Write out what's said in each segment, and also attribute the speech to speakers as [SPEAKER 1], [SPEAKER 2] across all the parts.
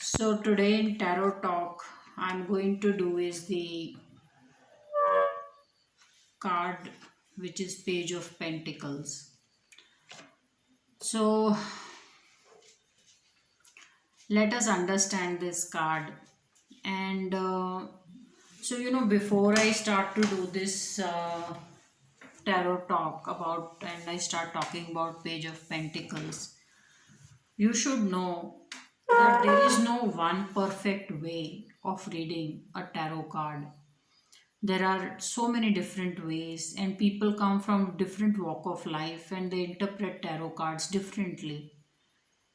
[SPEAKER 1] So today in Tarot Talk, I'm going to do is the card which is Page of Pentacles. So let us understand this card. And before I start to do this Tarot Talk about and I start talking about Page of Pentacles, you should know that there is no one perfect way of reading a tarot card. There are so many different ways, and people come from different walk of life and they interpret tarot cards differently.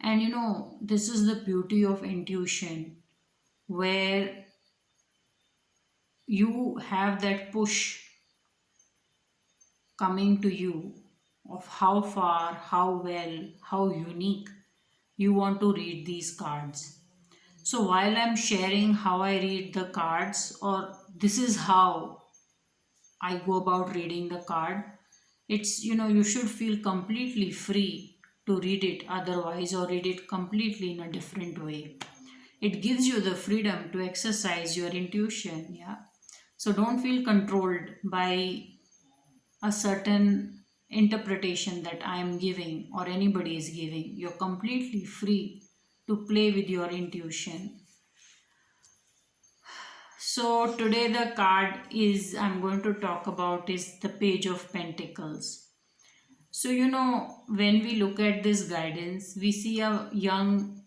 [SPEAKER 1] And this is the beauty of intuition, where you have that push coming to you of how far, how well, how unique you want to read these cards. So while I'm sharing how I read the cards, or this is how I go about reading the card, you should feel completely free to read it otherwise, or read it completely in a different way. It gives you the freedom to exercise your intuition. Yeah. So don't feel controlled by a certain interpretation that I am giving or anybody is giving. You're completely free to play with your intuition. So today the card is I'm going to talk about is the Page of Pentacles. So when we look at this guidance, we see a young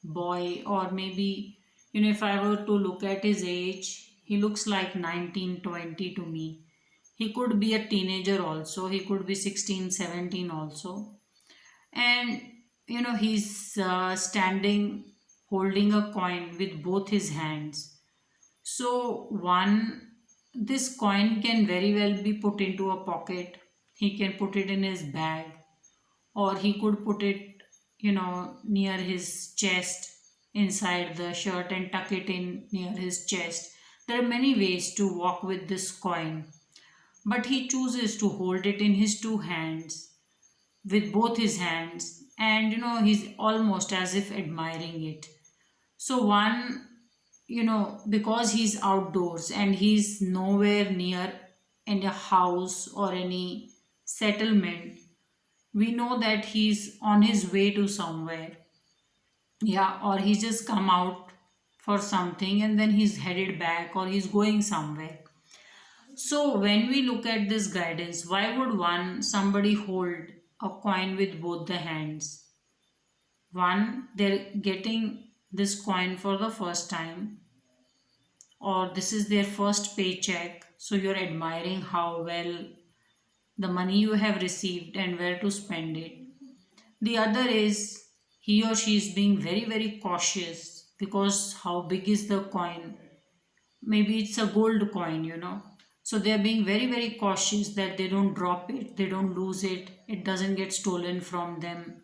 [SPEAKER 1] boy, or maybe if I were to look at his age, he looks like 19, 20 to me. He could be a teenager also, he could be 16, 17 also. And he's standing holding a coin with both his hands. So this coin can very well be put into a pocket. He can put it in his bag, or he could put it, near his chest inside the shirt and tuck it in near his chest. There are many ways to walk with this coin, but he chooses to hold it in his two hands, with both his hands, and he's almost as if admiring it. So because he's outdoors and he's nowhere near any house or any settlement, we know that he's on his way to somewhere. Yeah, or he's just come out for something and then he's headed back, or he's going somewhere. So when we look at this guidance, why would somebody hold a coin with both the hands? One, they're getting this coin for the first time, or this is their first paycheck, so you're admiring how well the money you have received and where to spend it. The other is he or she is being very very cautious, because how big is the coin? Maybe it's a gold coin, so they're being very very cautious that they don't drop it, they don't lose it, it doesn't get stolen from them.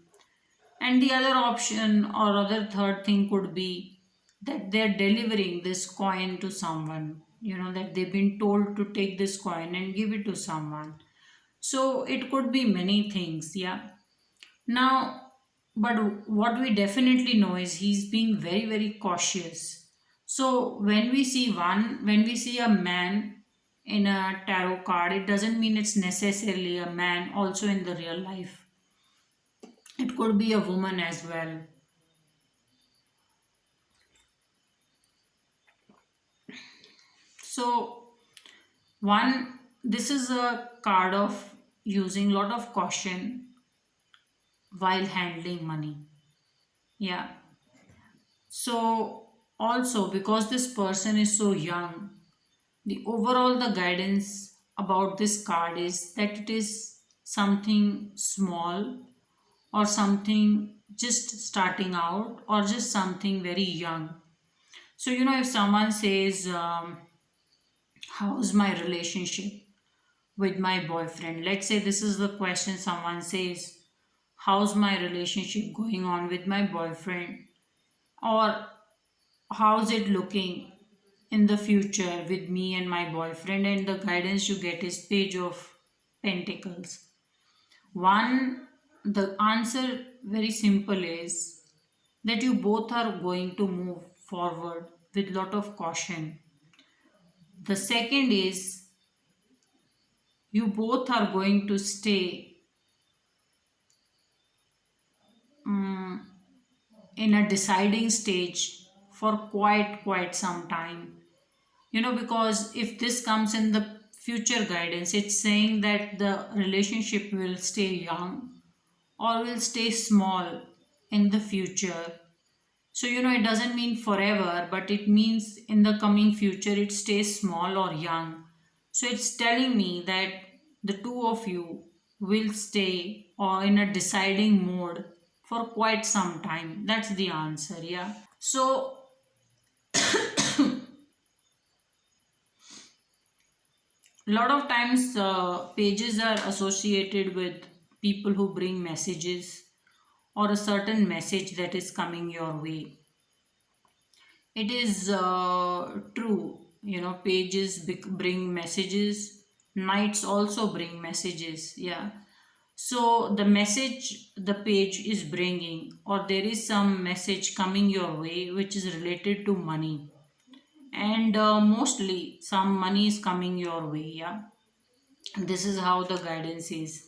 [SPEAKER 1] And the other option or other third thing could be that they're delivering this coin to someone, that they've been told to take this coin and give it to someone. So it could be many things, yeah. Now, but what we definitely know is he's being very, very cautious. So when we see a man in a tarot card, it doesn't mean it's necessarily a man also in the real life. It could be a woman as well. So this is a card of using lot of caution while handling money. Yeah. So also, because this person is so young, the guidance about this card is that it is something small, or something just starting out, or just something very young. So if someone says, how's my relationship with my boyfriend? Let's say this is the question someone says, how's my relationship going on with my boyfriend? Or how's it looking in the future with me and my boyfriend? And the guidance you get is Page of Pentacles. The answer very simple is that you both are going to move forward with lot of caution. The second is you both are going to stay um, in a deciding stage for quite some time. Because if this comes in the future guidance, it's saying that the relationship will stay young or will stay small in the future. So, it doesn't mean forever, but it means in the coming future it stays small or young. So, it's telling me that the two of you will stay or in a deciding mode for quite some time. That's the answer, yeah. So, a lot of times pages are associated with people who bring messages or a certain message that is coming your way. It is true, pages bring messages, nights also bring messages, yeah. So the message the page is bringing, or there is some message coming your way which is related to money, and mostly some money is coming your way, yeah. This is how the guidance is.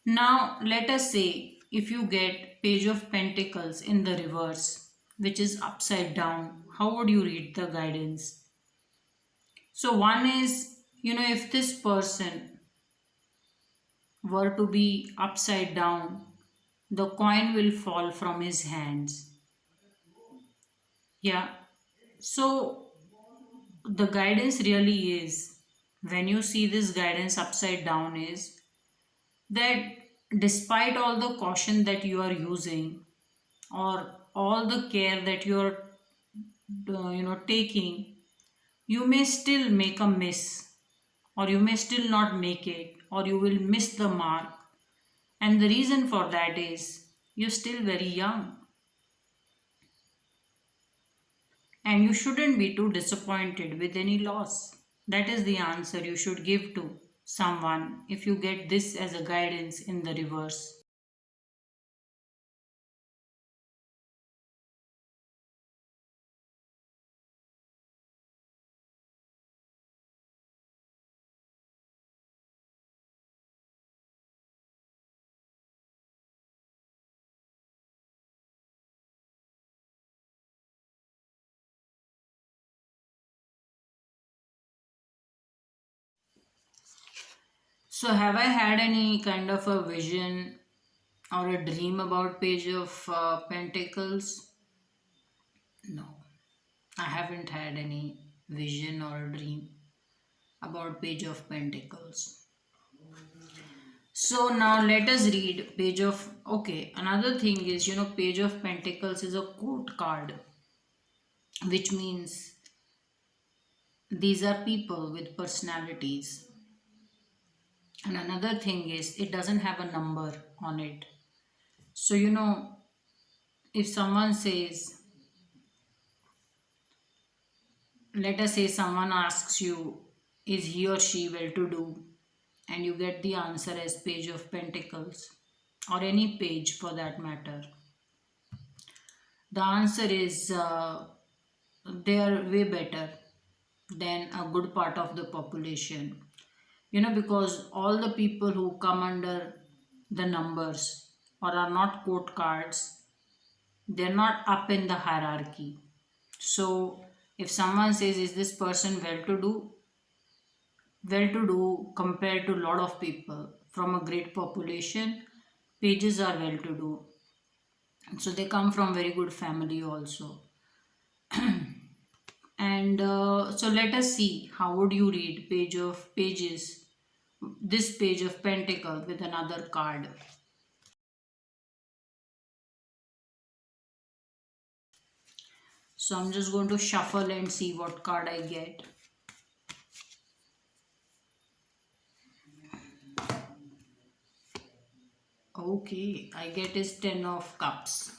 [SPEAKER 1] Now, let us say if you get Page of Pentacles in the reverse, which is upside down, how would you read the guidance? So, one is, if this person were to be upside down, the coin will fall from his hands. Yeah. So, the guidance really is, when you see this guidance upside down, is that despite all the caution that you are using, or all the care that you're taking, you may still make a miss, or you may still not make it, or you will miss the mark. And the reason for that is you're still very young, and you shouldn't be too disappointed with any loss. That is the answer you should give to someone if you get this as a guidance in the reverse. So, have I had any kind of a vision or a dream about Page of Pentacles? No, I haven't had any vision or a dream about Page of Pentacles. So now let us read Page of. Okay, another thing is, Page of Pentacles is a quote card, which means these are people with personalities. And another thing is, it doesn't have a number on it. So, if someone says, let us say someone asks you, is he or she well to do? And you get the answer as Page of Pentacles, or any page for that matter. The answer is they are way better than a good part of the population. Because all the people who come under the numbers or are not quote cards, they're not up in the hierarchy. So if someone says, is this person well to do compared to a lot of people from a great population, pages are well to do. So they come from very good family also. And so let us see how would you read Page of Pages, this Page of Pentacle with another card. So I'm just going to shuffle and see what card I get. Okay, I get is 10 of cups.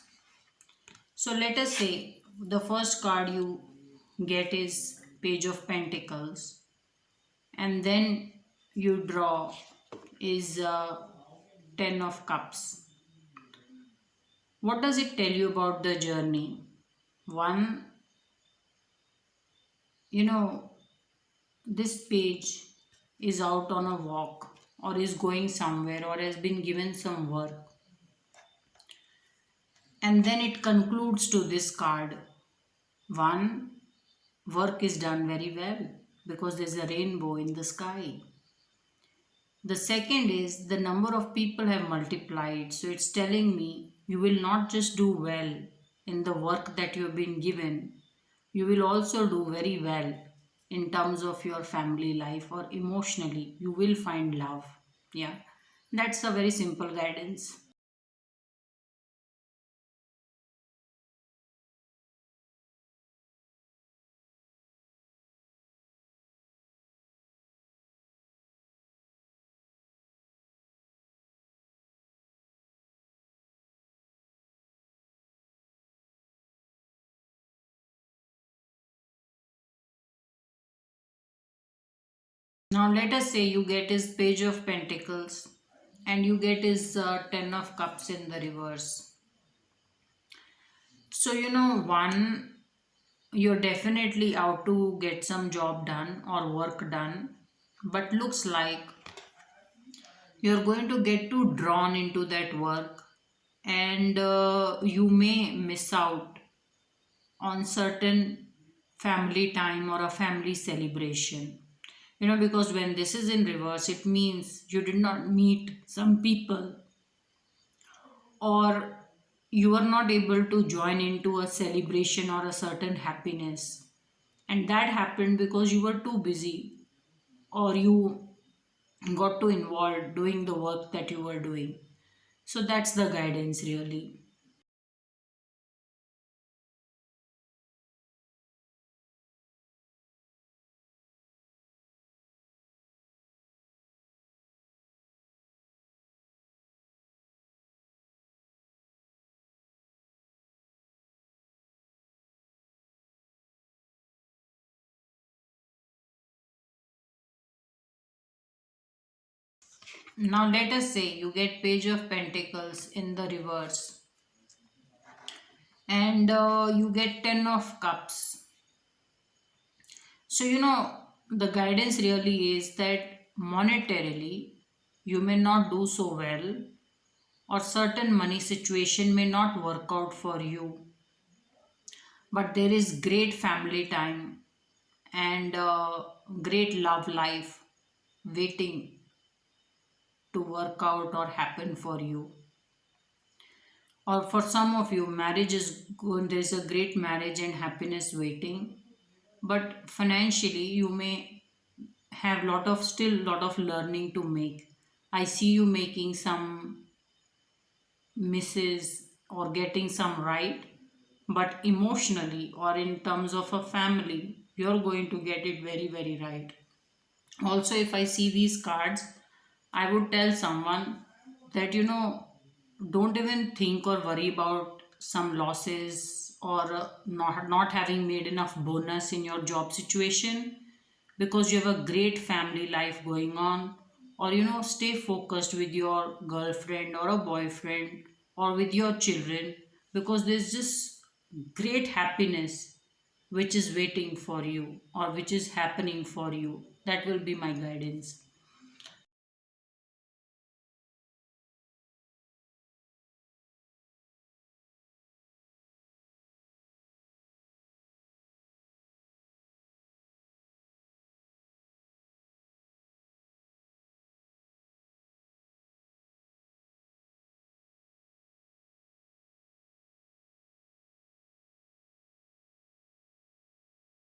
[SPEAKER 1] So let us say the first card you get is page of pentacles, and then you draw is 10 of cups. What does it tell you about the journey? One, you know, this page is out on a walk or is going somewhere or has been given some work, and then it concludes to this card. One, work is done very well because there's a rainbow in the sky. The second is the number of people have multiplied. So it's telling me you will not just do well in the work that you have been given, you will also do very well in terms of your family life or emotionally. You will find love. Yeah, that's a very simple guidance. Now, let us say you get his page of pentacles and you get his 10 of cups in the reverse. So, one, you're definitely out to get some job done or work done, but looks like you're going to get too drawn into that work, and you may miss out on certain family time or a family celebration. Because when this is in reverse, it means you did not meet some people, or you are not able to join into a celebration or a certain happiness, and that happened because you were too busy, or you got too involved doing the work that you were doing. So that's the guidance, really. Now let us say you get page of pentacles in the reverse, and you get 10 of cups. So the guidance really is that monetarily you may not do so well, or certain money situation may not work out for you, but there is great family time and great love life waiting to work out or happen for you. Or for some of you, marriage is going, there's a great marriage and happiness waiting, but financially you may have lot of learning to make. I see you making some misses or getting some right, but emotionally or in terms of a family, you're going to get it very, very right. Also, if I see these cards, I would tell someone that don't even think or worry about some losses, or not having made enough bonus in your job situation, because you have a great family life going on. Or stay focused with your girlfriend or a boyfriend or with your children, because there's just great happiness which is waiting for you or which is happening for you. That will be my guidance.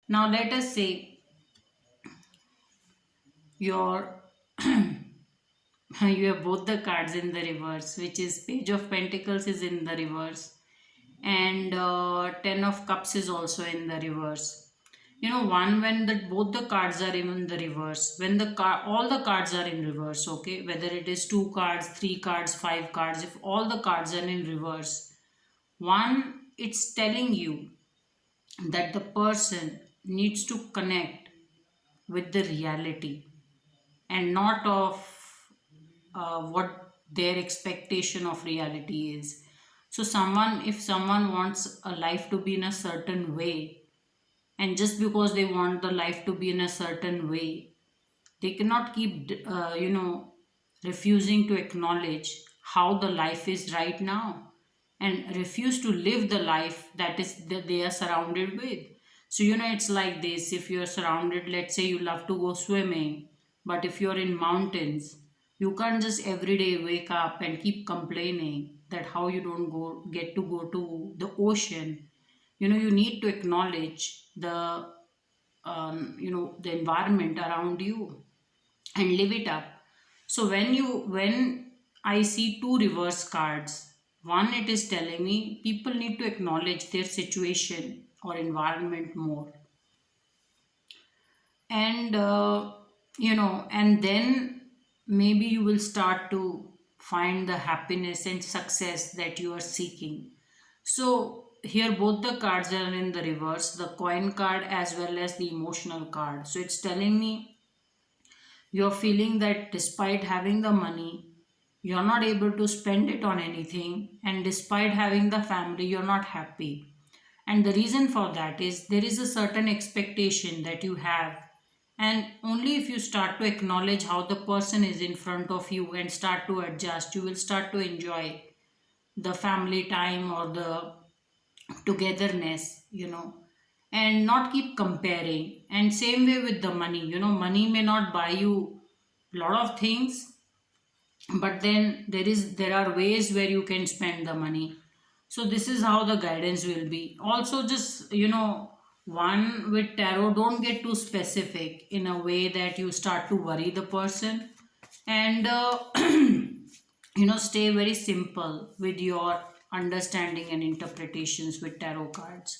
[SPEAKER 1] Now let us say your you have both the cards in the reverse, which is page of pentacles is in the reverse, and 10 of cups is also in the reverse. One, when the both the cards are in the reverse, when the all the cards are in reverse, okay, whether it is two cards, three cards, five cards, if all the cards are in reverse, one, it's telling you that the person needs to connect with the reality and not of what their expectation of reality is. So someone, if someone wants a life to be in a certain way, and just because they want the life to be in a certain way, they cannot keep refusing to acknowledge how the life is right now, and refuse to live the life that they are surrounded with. So it's like this: if you're surrounded, let's say you love to go swimming, but if you're in mountains, you can't just every day wake up and keep complaining that how you don't get to go to the ocean. You need to acknowledge the environment around you and live it up. So when I see two reverse cards, one, it is telling me people need to acknowledge their situation or environment more, and then maybe you will start to find the happiness and success that you are seeking. So here both the cards are in the reverse, the coin card as well as the emotional card. So it's telling me you're feeling that despite having the money, you're not able to spend it on anything, and despite having the family, you're not happy. And the reason for that is there is a certain expectation that you have, and only if you start to acknowledge how the person is in front of you and start to adjust, you will start to enjoy the family time or the togetherness, and not keep comparing. And same way with the money, money may not buy you a lot of things, but then there are ways where you can spend the money. So this is how the guidance will be. Also, just one, with tarot, don't get too specific in a way that you start to worry the person, and stay very simple with your understanding and interpretations with tarot cards.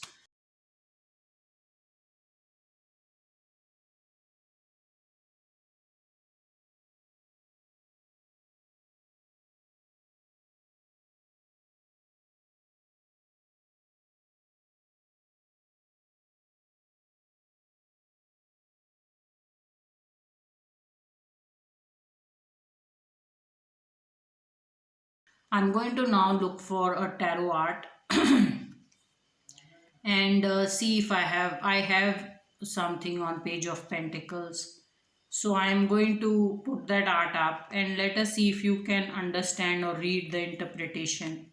[SPEAKER 1] I'm going to now look for a tarot art and see if I have something on page of pentacles. So I am going to put that art up, and let us see if you can understand or read the interpretation.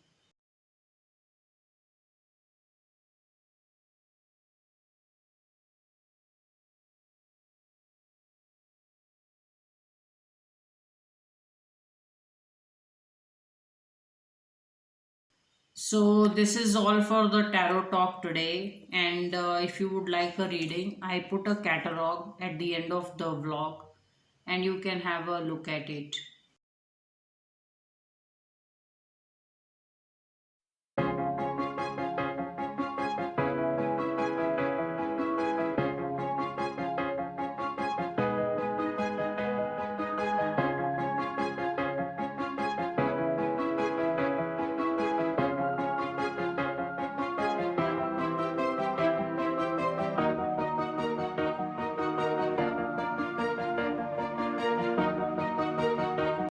[SPEAKER 1] So this is all for the tarot talk today, and if you would like a reading, I put a catalog at the end of the vlog, and you can have a look at it.